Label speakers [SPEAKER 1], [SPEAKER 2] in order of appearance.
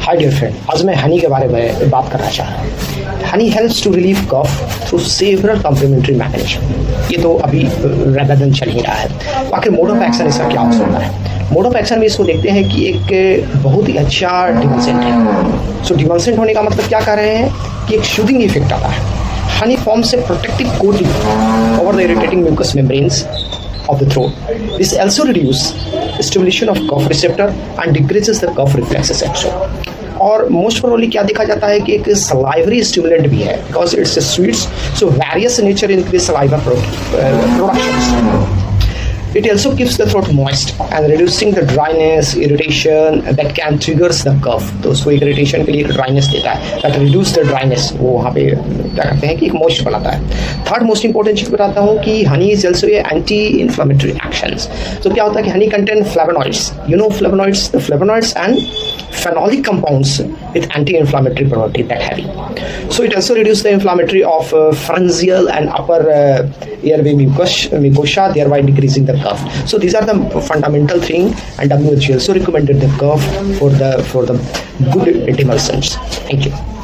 [SPEAKER 1] Hi dear friend, आज मैं हनी के बारे में बात करना चाह रहा हूँ। Honey helps to relieve cough through several complementary mechanism. ये तो अभी रेगुलर चल ही रहा है। आखिर मोड ऑफ एक्शन इसका क्या हो सकता है? मोड ऑफ एक्शन में इसको देखते हैं कि एक बहुत ही अच्छा डिमल्सेंट है। सो डिमल्सेंट होने का मतलब क्या कह रहे हैं कि एक शूदिंग इफेक्ट आता है। Honey forms a protective coating over the irritating mucous membranes of the throat. This also reduces stimulation of cough receptor and decreases the cough reflexes also. और मोस्ट प्रोबेबली क्या देखा जाता है कि एक सलाइवरी स्टिमुलेंट भी है, because it's sweets, so various nature increase saliva production. It also keeps the throat moist and reducing the dryness, irritation that can triggers the cough. तो उसको एक irritation के लिए dryness देता है, that reduce the dryness. वो वहाँ पे क्या करते हैं कि एक moist बनाता है. थर्ड मोस्ट इंपॉर्टेंट चीज़ बताता हूँ कि honey is also a anti-inflammatory actions. तो क्या होता है कि honey contain flavonoids. You know flavonoids, the flavonoids and phenolic compounds with anti-inflammatory property that heavy. So it also reduces the inflammatory of pharyngeal and upper airway mucosa, thereby decreasing the cough. So these are the fundamental thing, and WHO also recommended the cough for the good demulcents. Thank you.